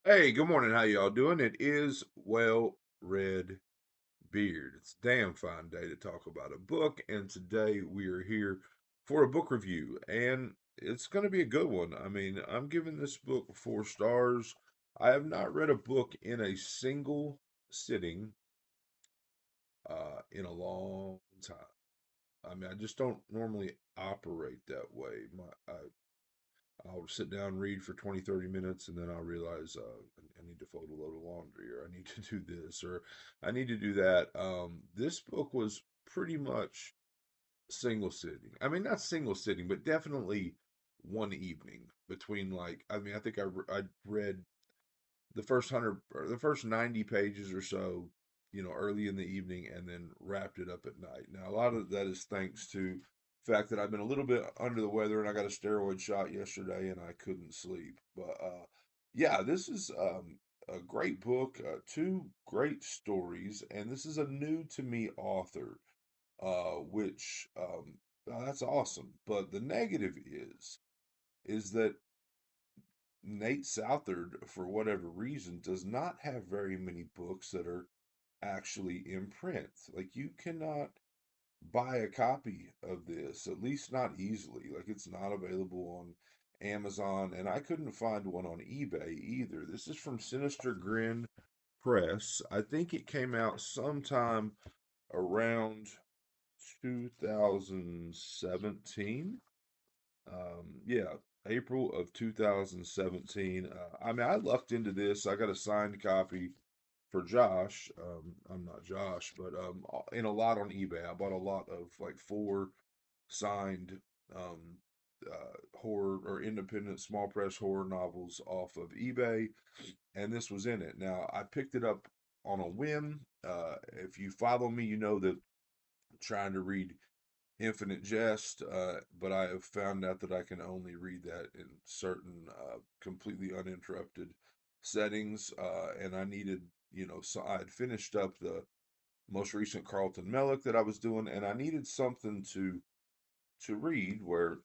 Hey, good morning. How y'all doing? It is Well Red Beard. It's a damn fine day to talk about a book, and today we are here for a book review, and it's going to be a good one. I mean, I'm giving this book 4 stars. I have not read a book in a single sitting in a long time. I mean, I just don't normally operate that way. I'll sit down and read for 20, 30 minutes, and then I'll realize I need to fold a load of laundry, or I need to do this, or I need to do that. This book was pretty much single sitting. I mean, not single sitting, but definitely one evening between I mean, I think I read the first 100 or the first 90 pages or so, early in the evening and then wrapped it up at night. Now, a lot of that is thanks to the fact that I've been a little bit under the weather and I got a steroid shot yesterday and I couldn't sleep. But yeah, this is a great book, two great stories, and this is a new to me author, which that's awesome. But the negative is that Nate Southard, for whatever reason, does not have very many books that are actually in print. Like, you cannot buy a copy of this, at least not easily. Like, it's not available on Amazon, and I couldn't find one on eBay either. This is from Sinister Grin Press. I think it came out sometime around 2017. Yeah, April of 2017. I mean, I lucked into this. I got a signed copy for Josh. I'm not Josh, but in a lot on eBay. I bought a lot of like four signed um, horror or independent small press horror novels off of eBay, and this was in it. Now, I picked it up on a whim. If you follow me, you know that I'm trying to read Infinite Jest, but I have found out that I can only read that in certain completely uninterrupted settings, and I needed, so I had finished up the most recent Carlton Mellick that I was doing, and I needed something to read where,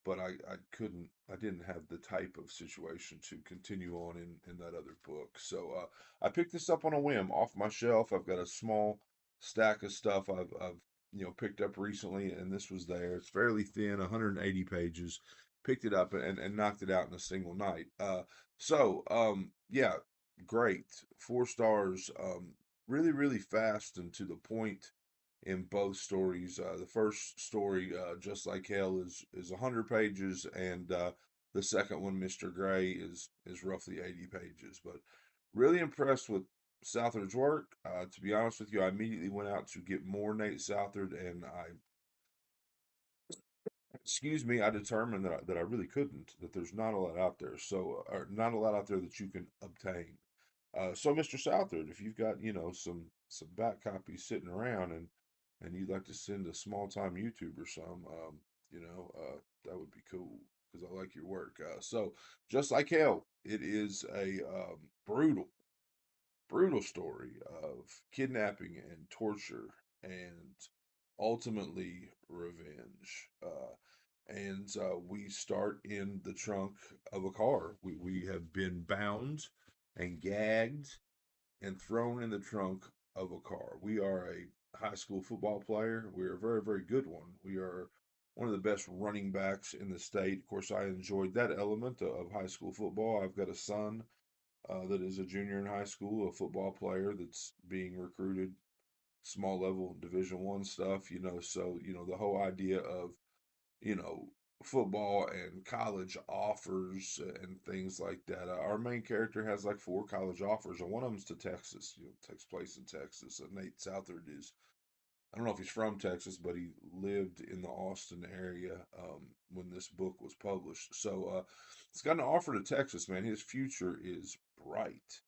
but I couldn't, I didn't have the type of situation to continue on in that other book. So I picked this up on a whim off my shelf. I've got a small stack of stuff I've picked up recently, and this was there. It's fairly thin, 180 pages. Picked it up and knocked it out in a single night. Yeah, great. 4 stars. Really, really fast and to the point in both stories. The first story, Just Like Hell, is 100 pages, and the second one, Mr. Gray, is roughly 80 pages. But really impressed with Southard's work. To be honest with you, I immediately went out to get more Nate Southard, and excuse me, I determined that I really couldn't. That there's not a lot out there, so or not a lot out there that you can obtain. So, Mr. Southard, if you've got some back copies sitting around and you'd like to send a small time YouTuber some, that would be cool because I like your work. So, Just Like Hell, it is a brutal, brutal story of kidnapping and torture and ultimately revenge. We start in the trunk of a car. We have been bound and gagged and thrown in the trunk of a car. We are a high school football player. We are a very, very good one. We are one of the best running backs in the state. Of course, I enjoyed that element of high school football. I've got a son that is a junior in high school, a football player that's being recruited, small level Division 1 stuff. So the whole idea of you know, football and college offers and things like that. Our main character has like 4 college offers, and one of them's to Texas. Takes place in Texas. Nate Southard is, I don't know if he's from Texas, but he lived in the Austin area when this book was published. So he's got an offer to Texas, man. His future is bright.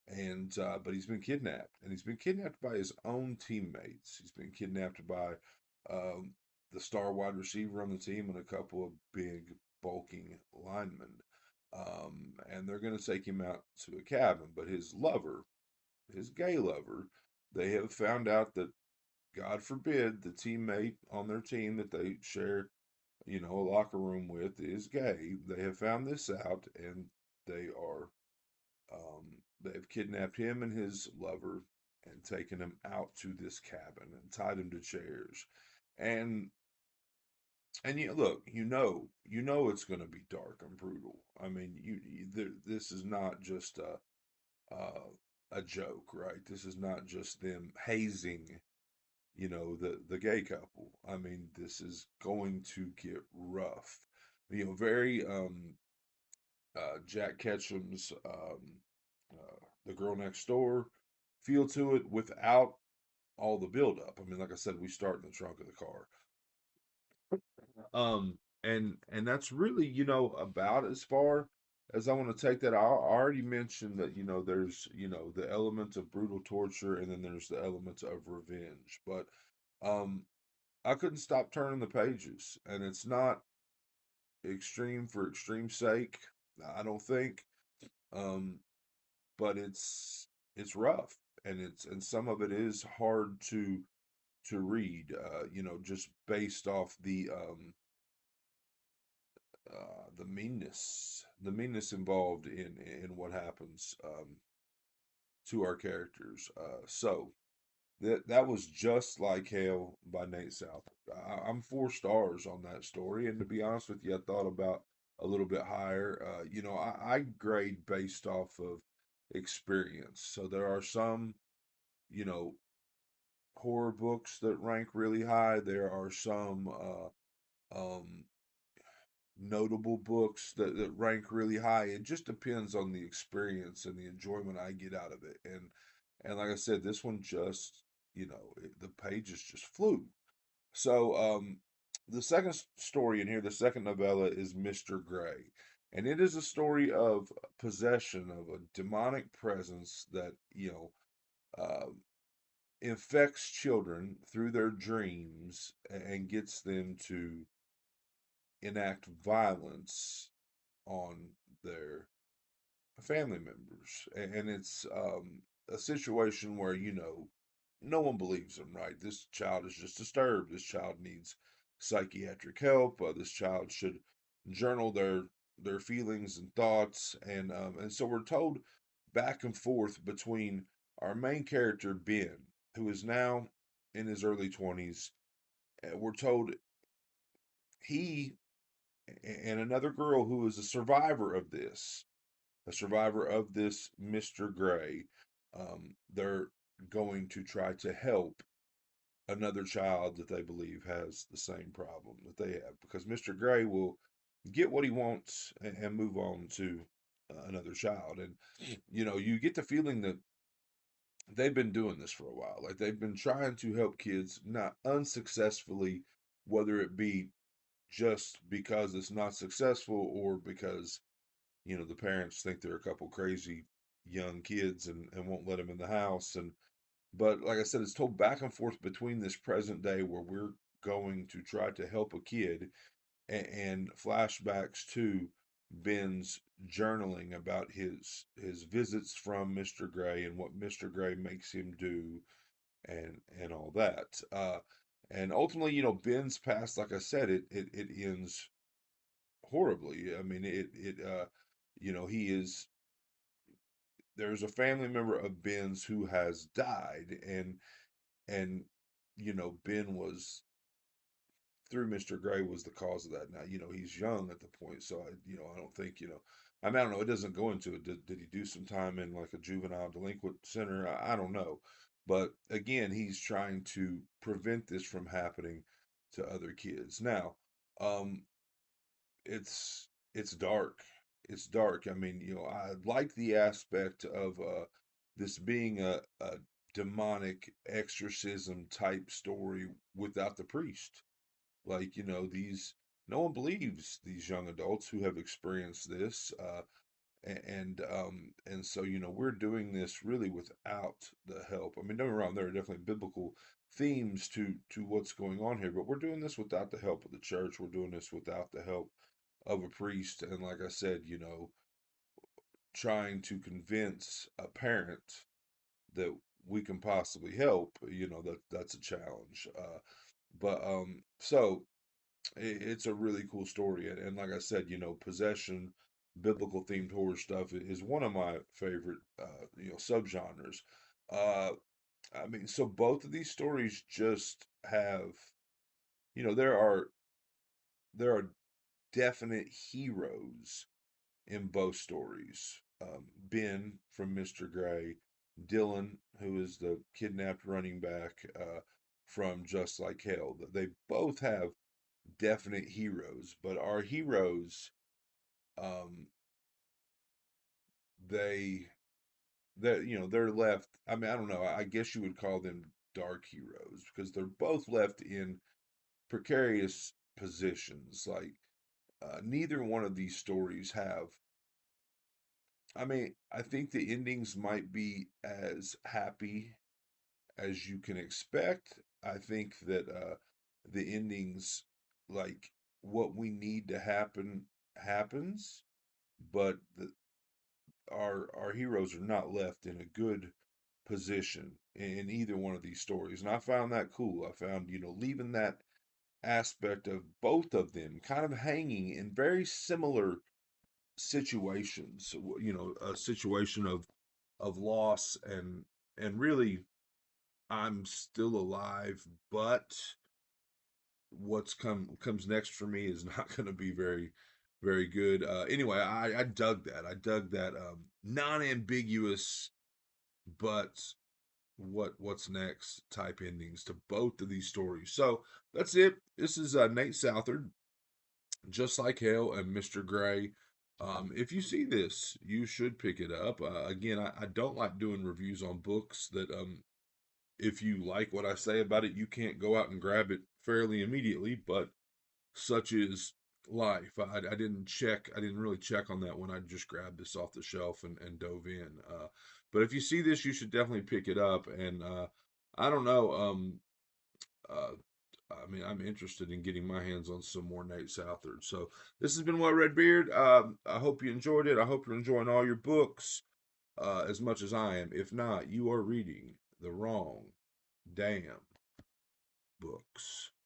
And but he's been kidnapped, and he's been kidnapped by his own teammates. He's been kidnapped by um, the star wide receiver on the team and a couple of big bulking linemen. And they're going to take him out to a cabin. But his lover, his gay lover, they have found out that, God forbid, the teammate on their team that they share, a locker room with is gay. They have found this out, and they are they've kidnapped him and his lover and taken him out to this cabin and tied him to chairs. And you look, you know it's going to be dark and brutal. I mean, this is not just a joke, right? This is not just them hazing, the gay couple. I mean, this is going to get rough. Very Jack Ketchum's The Girl Next Door feel to it without all the buildup. I mean, like I said, we start in the trunk of the car. And that's really, about as far as I want to take that. I already mentioned that, there's, the elements of brutal torture and then there's the elements of revenge. But um I couldn't stop turning the pages. And it's not extreme for extreme's sake, I don't think. Um, but it's rough and some of it is hard to read, just based off the meanness involved in what happens to our characters. So that was Just Like Hell by Nate Southard. I'm 4 stars on that story, and to be honest with you, I thought about a little bit higher. I grade based off of experience. So there are some, you know, horror books that rank really high. There are some notable books that rank really high. It just depends on the experience and the enjoyment I get out of it. And like I said, this one just, the pages just flew. So the second story in here, the second novella is Mr. Gray. And it is a story of possession of a demonic presence that, infects children through their dreams and gets them to enact violence on their family members. And it's a situation where, no one believes them, right? This child is just disturbed. This child needs psychiatric help. This child should journal their feelings and thoughts. And so we're told back and forth between our main character, Ben, who is now in his early 20s. We're told he and another girl who is a survivor of this Mr. Gray, they're going to try to help another child that they believe has the same problem that they have because Mr. Gray will get what he wants and move on to another child. And, you get the feeling that they've been doing this for a while. Like they've been trying to help kids, not unsuccessfully, whether it be just because it's not successful or because the parents think they're a couple crazy young kids and won't let them in the house. And but like I said, it's told back and forth between this present day where we're going to try to help a kid and flashbacks to Ben's journaling about his visits from Mr. Gray and what Mr. Gray makes him do and all that. And ultimately, Ben's past, like I said, it ends horribly. I mean, he is there's a family member of Ben's who has died, and Ben was through Mr. Gray was the cause of that. Now, he's young at the point, so I don't think, I mean, I don't know. It doesn't go into it. Did he do some time in like a juvenile delinquent center? I don't know. But again, he's trying to prevent this from happening to other kids. Now, um, it's dark. It's dark. I mean, I like the aspect of this being a demonic exorcism type story without the priest. Like, these no one believes these young adults who have experienced this. And so, we're doing this really without the help. I mean, don't get me wrong, there are definitely biblical themes to what's going on here, but we're doing this without the help of the church. We're doing this without the help of a priest. And like I said, trying to convince a parent that we can possibly help, that's a challenge. But so it's a really cool story. And like I said, possession. biblical themed horror stuff is one of my favorite subgenres. Uh, I mean, so both of these stories just have, there are definite heroes in both stories. Ben from Mr. Gray, Dylan, who is the kidnapped running back from Just Like Hell. They both have definite heroes, but our heroes, um, they they're left. I mean, I don't know. I guess you would call them dark heroes because they're both left in precarious positions. Like neither one of these stories have. I mean, I think the endings might be as happy as you can expect. I think that the endings, like what we need to happen, happens, but our heroes are not left in a good position in either one of these stories, and I found that cool. I found leaving that aspect of both of them kind of hanging in very similar situations. A situation of loss and really I'm still alive, but what's comes next for me is not going to be very good. Anyway, I dug that. I dug that non-ambiguous, but what's next type endings to both of these stories. So that's it. This is Nate Southard, Just Like Hell, and Mr. Gray. If you see this, you should pick it up. Again, I don't like doing reviews on books that if you like what I say about it, you can't go out and grab it fairly immediately, but such is life. I didn't check, I didn't really check on that when I just grabbed this off the shelf and dove in. But if you see this, you should definitely pick it up. And I don't know, uh, I mean, I'm interested in getting my hands on some more Nate Southard. So this has been What Red Beard. I hope you enjoyed it. I hope you're enjoying all your books as much as I am. If not, you are reading the wrong damn books.